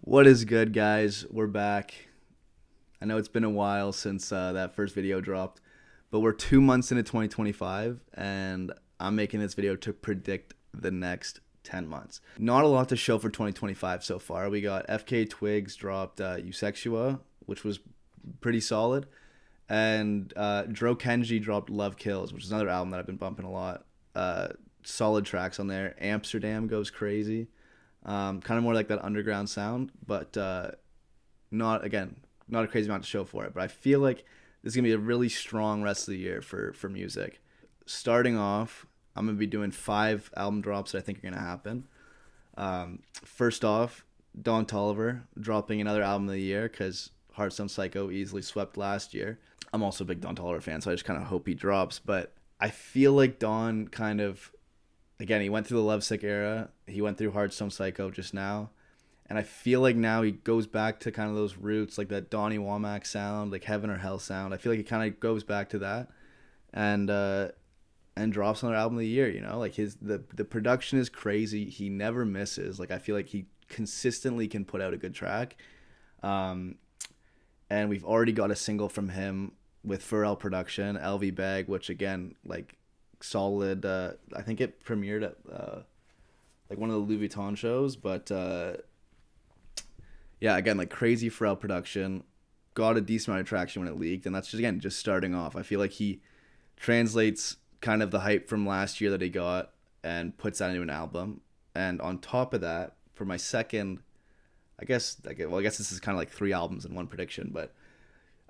What is good, guys? We're back. I know it's been a while since that first video dropped, but we're 2 months into 2025, and I'm making this video to predict the next 10 months. Not a lot to show for 2025 so far. We got FK Twigs dropped Eusexua, which was pretty solid, and Dro Kenji dropped Love Kills, which is another album that I've been bumping a lot. Solid tracks on there. Amsterdam goes crazy. Kind of more like that underground sound, but not not a crazy amount to show for it. But I feel like this is gonna be a really strong rest of the year for music. Starting off, I'm gonna be doing 5 album drops that I think are gonna happen. First off, Don Toliver dropping another album of the year because Heartstone Psycho easily swept last year. I'm also a big Don Toliver fan, so I just kind of hope he drops. But I feel like Don kind of, again, he went through the Lovesick era. He went through Heartstone Psycho just now. And I feel like now he goes back to kind of those roots, like that Donnie Womack sound, like Heaven or Hell sound. I feel like he kind of goes back to that and drops another album of the year, you know? Like the production is crazy. He never misses. Like I feel like he consistently can put out a good track. And we've already got a single from him with Pharrell production, LV Bag, which again, like solid. I think it premiered at like one of the Louis Vuitton shows, but yeah, again, like crazy Pharrell production, got a decent amount of traction when it leaked, and that's just again just starting off. I feel like he translates kind of the hype from last year that he got and puts that into an album. And on top of that, for my second, I guess this is kind of like 3 albums in one prediction, but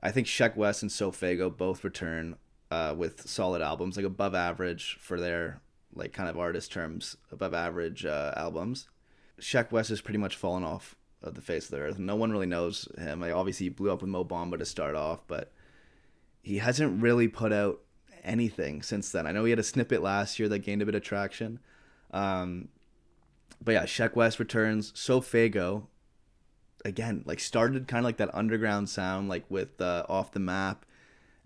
I think Sheck West and Sofago both return with solid albums, like above average for their like kind of artist terms, above average albums. Sheck West has pretty much fallen off of the face of the earth. No one really knows him. Like obviously he blew up with Mo Bamba to start off, but he hasn't really put out anything since then. I know he had a snippet last year that gained a bit of traction. But yeah, Sheck West returns. Sofago, again, like started kind of like that underground sound, like with Off the Map,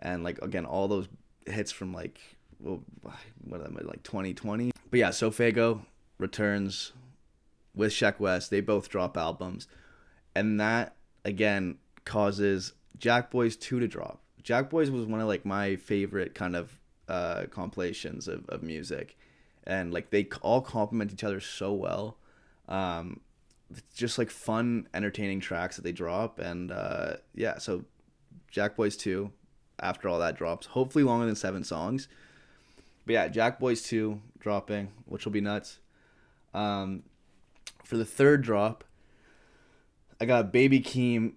and like again all those hits from like what am I, like 2020. But yeah, Sofago returns with Sheck West. They both drop albums, and that again causes Jack Boys 2 to drop. Jack Boys was one of like my favorite kind of compilations of music, and like they all complement each other so well. It's just like fun, entertaining tracks that they drop, and yeah, so Jack Boys 2, after all that drops, hopefully longer than 7 songs. But yeah, Jack Boys 2 dropping, which will be nuts. For the third drop, I got Baby Keem.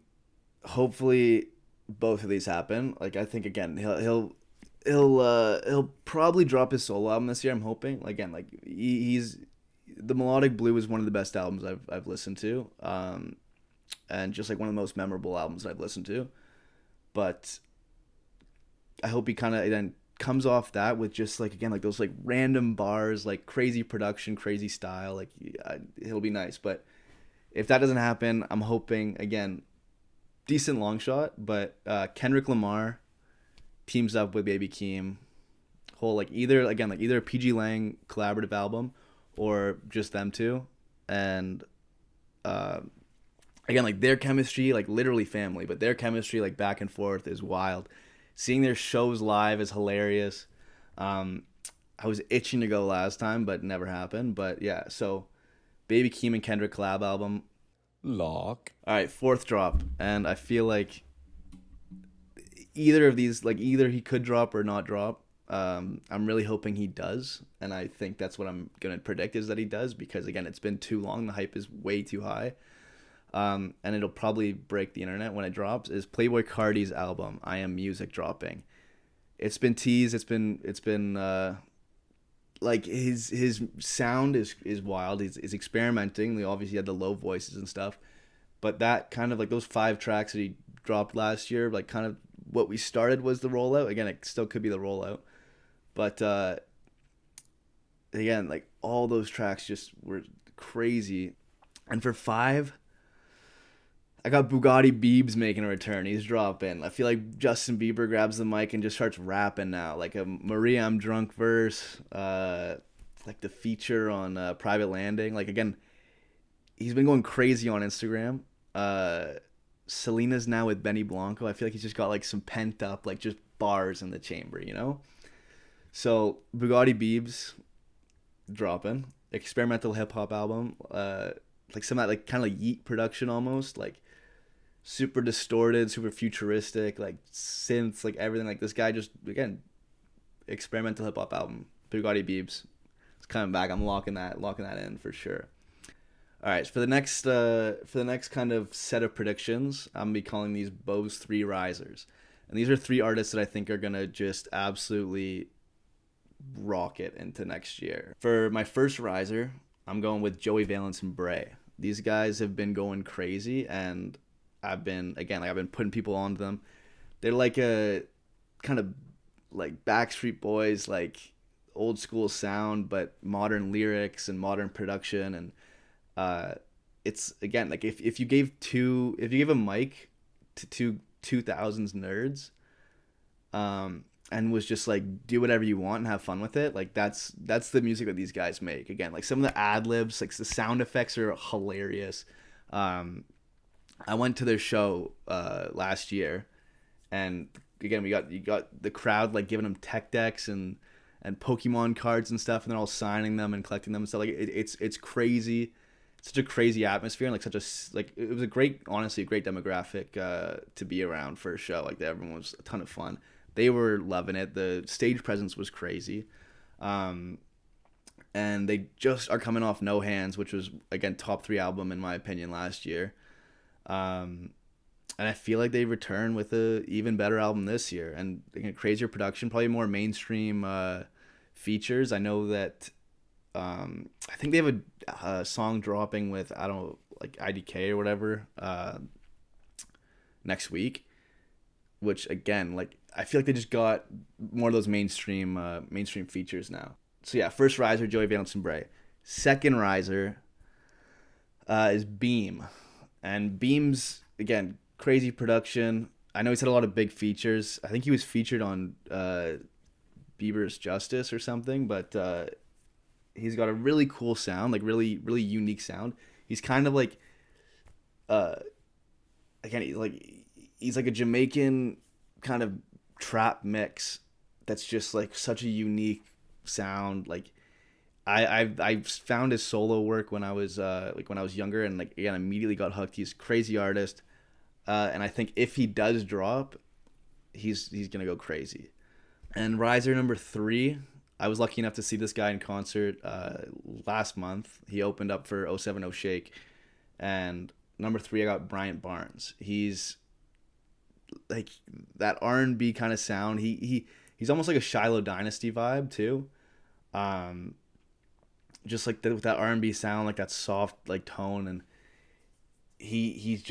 Hopefully both of these happen. Like I think again, he'll probably drop his solo album this year. I'm hoping. Again, like he's the Melodic Blue is one of the best albums I've listened to, and just like one of the most memorable albums that I've listened to. But I hope he kind of then comes off that with just like again like those like random bars, like crazy production, crazy style. Like he'll be nice. But if that doesn't happen, I'm hoping again decent long shot. But Kendrick Lamar teams up with Baby Keem, whole like either a PG Lang collaborative album or just them two, and again like their chemistry, like literally family, but their chemistry like back and forth is wild. Seeing their shows live is hilarious. I was itching to go last time, but it never happened. But yeah, so Baby Keem and Kendrick collab album. Lock. All right, fourth drop, and I feel like either of these, like either he could drop or not drop. I'm really hoping he does, and I think that's what I'm gonna predict is that he does, because again, it's been too long. The hype is way too high, and it'll probably break the internet when it drops. Is Playboi Carti's album "I Am Music" dropping? It's been teased. It's been like his sound is wild. He's experimenting. He obviously had the low voices and stuff, but that kind of like those 5 tracks that he dropped last year, like kind of what we started was the rollout. Again, it still could be the rollout, but again, like all those tracks just were crazy. And for 5, I got Bugatti Biebs making a return. He's dropping. I feel like Justin Bieber grabs the mic and just starts rapping now, like a Maria I'm Drunk verse, like the feature on Private Landing. Like again, he's been going crazy on Instagram. Uh, Selena's now with Benny Blanco. I feel like he's just got like some pent up like just bars in the chamber, you know. So Bugatti Biebs dropping experimental hip hop album. Like some of that like kind of like Yeet production almost like super distorted, super futuristic, like synths, like everything. Like this guy just again experimental hip hop album. Bugatti Biebs. It's coming back. I'm locking that in for sure. All right, so for the next kind of set of predictions, I'm gonna be calling these Bose three risers, and these are three artists that I think are gonna just absolutely rocket into next year. For my first riser, I'm going with Joey Valence and Bray. These guys have been going crazy, and I've been putting people onto them. They're like a kind of like Backstreet Boys, like old school sound, but modern lyrics and modern production, and uh, it's again like if you gave a mic to two thousands nerds, and was just like do whatever you want and have fun with it, like that's the music that these guys make. Again, like some of the ad libs, like the sound effects are hilarious. Um, I went to their show last year, and again you got the crowd like giving them tech decks and Pokemon cards and stuff, and they're all signing them and collecting them and stuff. Like it's crazy. It's such a crazy atmosphere, and like like it was a great, honestly, a great demographic to be around for a show. Like everyone was a ton of fun. They were loving it. The stage presence was crazy. Um, and they just are coming off No Hands, which was again top three album in my opinion last year. Um, and I feel like they return with a even better album this year, and again, crazier production, probably more mainstream features. I know that I think they have a song dropping with I don't know like IDK or whatever next week, which again like I feel like they just got more of those mainstream features now. So yeah, first riser Joey Valence and Bray. Second riser is Beam, and Beam's again crazy production. I know he's had a lot of big features. I think he was featured on Bieber's Justice or something, but he's got a really cool sound, like really unique sound. He's kind of like again he's like a Jamaican kind of trap mix that's just like such a unique sound. Like I found his solo work when I was when I was younger, and like again immediately got hooked. He's a crazy artist, and I think if he does drop, he's gonna go crazy. And riser number three, I was lucky enough to see this guy in concert last month. He opened up for 070 Shake, and number three I got Bryant Barnes. He's like that R&B kind of sound. He's almost like a Shiloh Dynasty vibe too. Um, just like with that R&B sound, like that soft like tone, and he's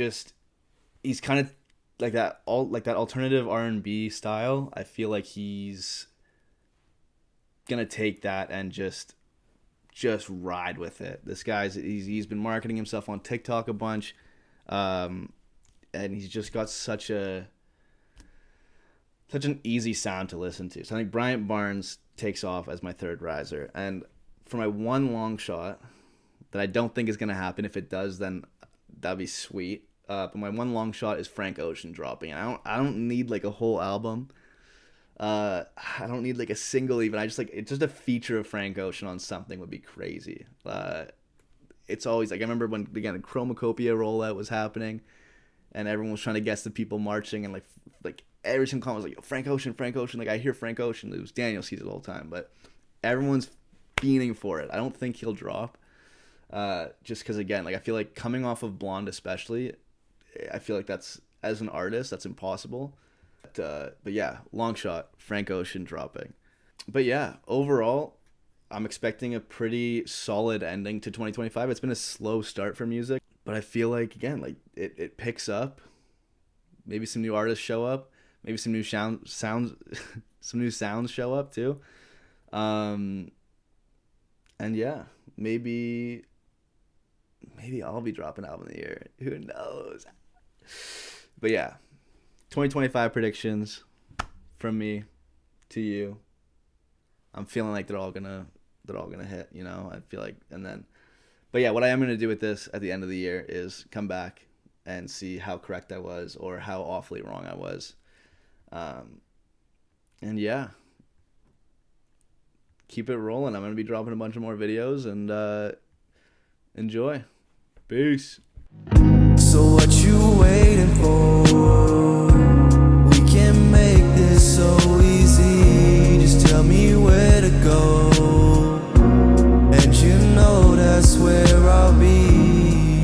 kind of like that alternative R&B style. I feel like he's gonna take that and just ride with it. This guy's he's been marketing himself on TikTok a bunch, and he's just got such an easy sound to listen to. So I think Bryant Barnes takes off as my third riser. And for my one long shot that I don't think is gonna happen, if it does, then that'd be sweet. But my one long shot is Frank Ocean dropping, and I don't need like a whole album. I don't need like a single even. I just like it's just a feature of Frank Ocean on something would be crazy. It's always like I remember when again the Chromacopia rollout was happening, and everyone was trying to guess the people marching, and like every single comment was like Frank Ocean, Frank Ocean. Like I hear Frank Ocean, it was Daniel sees it all the time, but everyone's fiending for it. I don't think he'll drop. Just because again, like I feel like coming off of Blonde especially, I feel like that's as an artist that's impossible. But yeah, long shot, Frank Ocean dropping. But yeah, overall, I'm expecting a pretty solid ending to 2025. It's been a slow start for music, but I feel like again, like it picks up. Maybe some new artists show up. Maybe some new sounds, some new sounds show up too. Um, and yeah, maybe I'll be dropping album of the year. Who knows? But yeah, 2025 predictions from me to you. I'm feeling like they're all gonna hit, I feel like, and then but yeah, what I am gonna do with this at the end of the year is come back and see how correct I was or how awfully wrong I was. And yeah, keep it rolling. I'm going to be dropping a bunch of more videos, and enjoy. Peace. So what you waiting for?